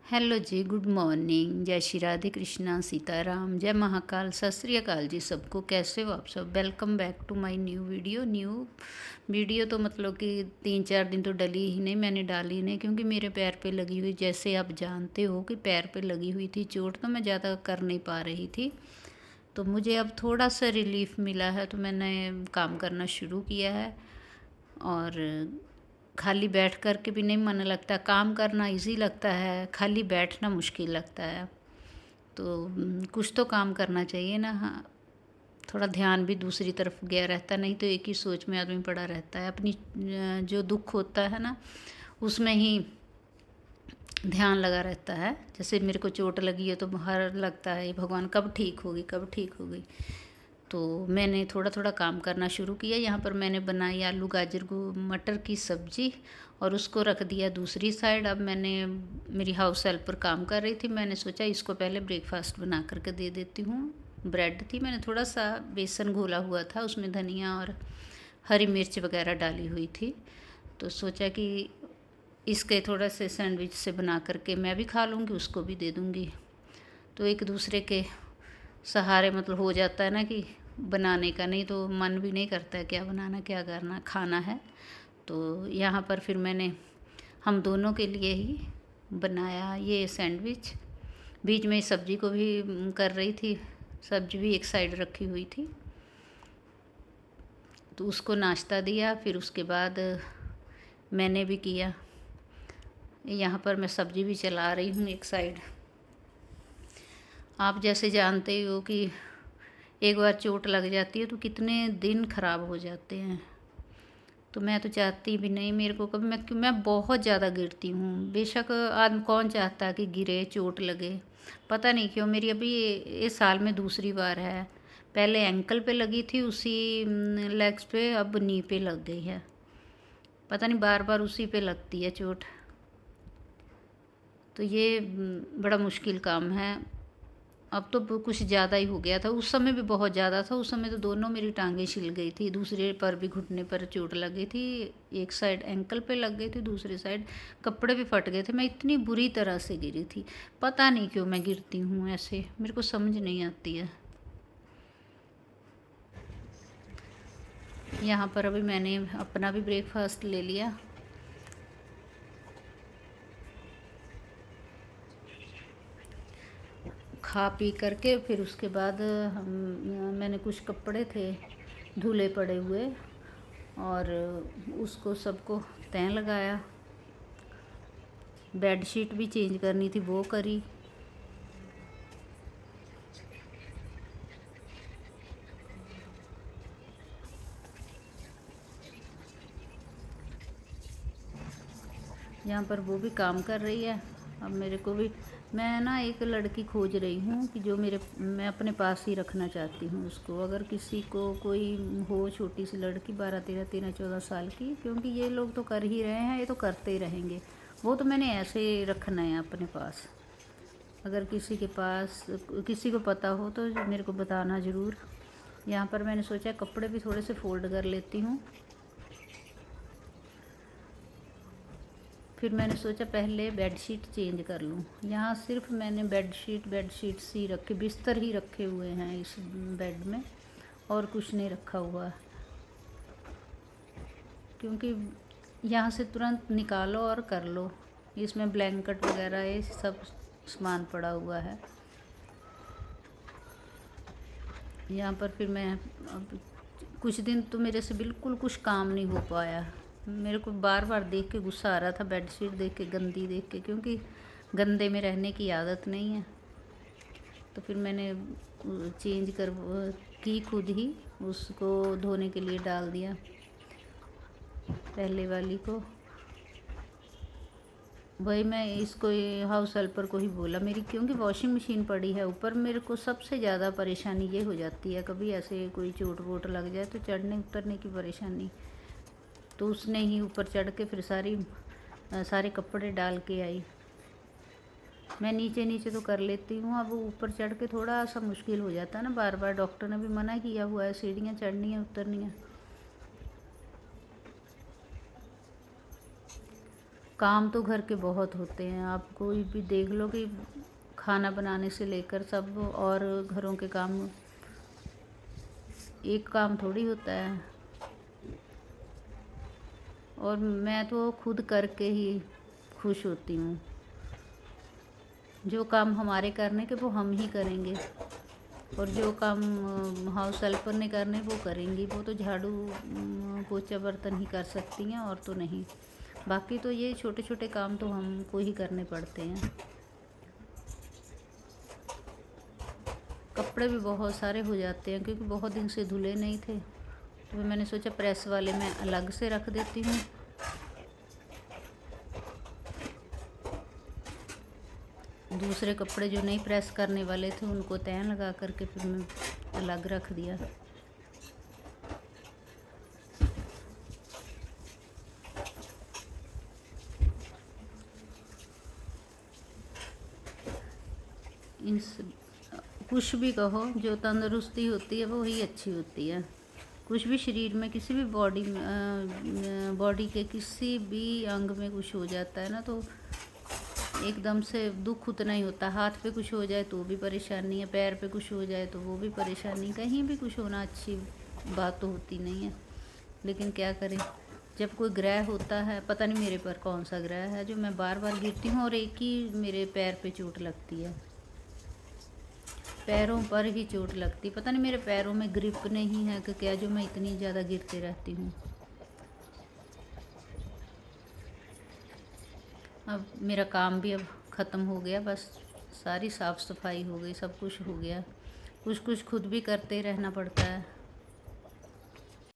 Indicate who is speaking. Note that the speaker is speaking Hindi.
Speaker 1: हेलो जी, गुड मॉर्निंग। जय श्री राधे कृष्णा, सीताराम, जय महाकाल, सत श्री अकाल जी सबको। कैसे हो आप सब? Welcome back to my new video. तो मतलब कि 3-4 दिन तो डली ही नहीं, मैंने डाली नहीं क्योंकि मेरे पैर पे लगी हुई, जैसे आप जानते हो कि पैर पे लगी हुई थी चोट, तो मैं ज़्यादा कर नहीं पा रही थी। तो मुझे अब थोड़ा सा रिलीफ मिला है तो मैंने काम करना शुरू किया है। और खाली बैठ कर के भी नहीं मन लगता, काम करना इजी लगता है, खाली बैठना मुश्किल लगता है। तो कुछ तो काम करना चाहिए ना। हाँ, थोड़ा ध्यान भी दूसरी तरफ गया रहता, नहीं तो एक ही सोच में आदमी पड़ा रहता है। अपनी जो दुख होता है ना, उसमें ही ध्यान लगा रहता है। जैसे मेरे को चोट लगी है तो हर लगता है भगवान कब ठीक होगी, कब ठीक होगी। तो मैंने थोड़ा थोड़ा काम करना शुरू किया। यहाँ पर मैंने बनाई आलू गाजर को मटर की सब्ज़ी और उसको रख दिया दूसरी साइड। अब मैंने मेरी हाउस हेल्पर काम कर रही थी, मैंने सोचा इसको पहले ब्रेकफास्ट बना करके दे देती हूँ। ब्रेड थी, मैंने थोड़ा सा बेसन घोला हुआ था, उसमें धनिया और हरी मिर्च वगैरह डाली हुई थी। तो सोचा कि इसके थोड़ा से सैंडविच से बना करके मैं भी खा लूँगी, उसको भी दे दूँगी। तो एक दूसरे के सहारे मतलब हो जाता है ना कि बनाने का, नहीं तो मन भी नहीं करता है क्या बनाना, क्या करना, खाना है। तो यहाँ पर फिर मैंने हम दोनों के लिए ही बनाया ये सैंडविच। बीच में सब्ज़ी को भी कर रही थी, सब्ज़ी भी एक साइड रखी हुई थी। तो उसको नाश्ता दिया, फिर उसके बाद मैंने भी किया। यहाँ पर मैं सब्ज़ी भी चला रही हूँ एक साइड। आप जैसे जानते ही हो कि एक बार चोट लग जाती है तो कितने दिन ख़राब हो जाते हैं। तो मैं तो चाहती भी नहीं, मेरे को कभी मैं बहुत ज़्यादा गिरती हूँ। बेशक आदमी कौन चाहता है कि गिरे, चोट लगे। पता नहीं क्यों मेरी अभी इस साल में दूसरी बार है। पहले एंकल पे लगी थी, उसी लेग्स पे, अब नी पे लग गई है। पता नहीं बार बार उसी पे लगती है चोट। तो ये बड़ा मुश्किल काम है। अब तो कुछ ज़्यादा ही हो गया था, उस समय भी बहुत ज़्यादा था। उस समय तो दोनों मेरी टांगें छिल गई थी, दूसरे पर भी घुटने पर चोट लग गई थी। एक साइड एंकल पे लग गई थी, दूसरी साइड कपड़े भी फट गए थे। मैं इतनी बुरी तरह से गिरी थी। पता नहीं क्यों मैं गिरती हूँ ऐसे, मेरे को समझ नहीं आती है। यहाँ पर अभी मैंने अपना भी ब्रेकफास्ट ले लिया। खा पी करके फिर उसके बाद हम मैंने कुछ कपड़े थे धुले पड़े हुए, और उसको सबको तय लगाया। बेडशीट भी चेंज करनी थी, वो करी। यहाँ पर वो भी काम कर रही है। अब मेरे को भी, मैं ना एक लड़की खोज रही हूँ कि जो मैं अपने पास ही रखना चाहती हूँ उसको। अगर किसी को कोई हो, छोटी सी लड़की 12-13 14 साल की, क्योंकि ये लोग तो कर ही रहे हैं, ये तो करते ही रहेंगे। वो तो मैंने ऐसे ही रखना है अपने पास। अगर किसी के पास, किसी को पता हो तो मेरे को बताना ज़रूर। यहाँ पर मैंने सोचा कपड़े भी थोड़े से फोल्ड कर लेती हूँ। फिर मैंने सोचा पहले बेडशीट चेंज कर लूँ। यहाँ सिर्फ मैंने बेडशीट्स ही रखे, बिस्तर ही रखे हुए हैं इस बेड में, और कुछ नहीं रखा हुआ। क्योंकि यहाँ से तुरंत निकालो और कर लो। इसमें ब्लैंकेट वगैरह ये सब सामान पड़ा हुआ है। यहाँ पर फिर मैं अब कुछ दिन तो मेरे से बिल्कुल कुछ काम नहीं हो पाया। मेरे को बार बार देख के गुस्सा आ रहा था, बेडशीट देख के, गंदी देख के, क्योंकि गंदे में रहने की आदत नहीं है। तो फिर मैंने चेंज कर की, खुद ही उसको धोने के लिए डाल दिया पहले वाली को। वही मैं इसको हाउस हेल्पर को ही बोला मेरी, क्योंकि वॉशिंग मशीन पड़ी है ऊपर। मेरे को सबसे ज़्यादा परेशानी ये हो जाती है, कभी ऐसे कोई चोट वोट लग जाए तो चढ़ने उतरने की परेशानी। तो उसने ही ऊपर चढ़ के फिर सारे कपड़े डाल के आई। मैं नीचे नीचे तो कर लेती हूँ, अब ऊपर चढ़ के थोड़ा सा मुश्किल हो जाता है ना। बार बार डॉक्टर ने भी मना किया हुआ है, सीढ़ियाँ चढ़नी है उतरनी है। काम तो घर के बहुत होते हैं, आप कोई भी देख लो कि खाना बनाने से लेकर सब और घरों के काम, एक काम थोड़ी होता है। और मैं तो खुद करके ही खुश होती हूँ। जो काम हमारे करने के वो हम ही करेंगे, और जो काम हाउस हेल्पर ने करने वो करेंगी। वो तो झाड़ू पोछा बर्तन ही कर सकती हैं और तो नहीं। बाकी तो ये छोटे छोटे काम तो हमको ही करने पड़ते हैं। कपड़े भी बहुत सारे हो जाते हैं क्योंकि बहुत दिन से धुले नहीं थे, तो मैंने सोचा प्रेस वाले मैं अलग से रख देती हूँ। दूसरे कपड़े जो नहीं प्रेस करने वाले थे उनको तह लगा करके फिर मैं अलग रख दिया। इस कुछ भी कहो, जो तंदुरुस्ती होती है वो ही अच्छी होती है। कुछ भी शरीर में किसी भी बॉडी के किसी भी अंग में कुछ हो जाता है ना, तो एकदम से दुख उतना ही होता है। हाथ पे कुछ हो जाए तो भी परेशानी है, पैर पे कुछ हो जाए तो वो भी परेशानी। कहीं भी कुछ होना अच्छी बात तो होती नहीं है, लेकिन क्या करें, जब कोई ग्रह होता है, पता नहीं मेरे पर कौन सा ग्रह है जो मैं बार बार गिरती हूँ और एक ही मेरे पैर पे चोट लगती है। पैरों पर ही चोट लगती, पता नहीं मेरे पैरों में ग्रिप नहीं है कि क्या, जो मैं इतनी ज़्यादा गिरती रहती हूँ। अब मेरा काम भी अब ख़त्म हो गया, बस सारी साफ़ सफाई हो गई, सब कुछ हो गया। कुछ कुछ खुद भी करते रहना पड़ता है।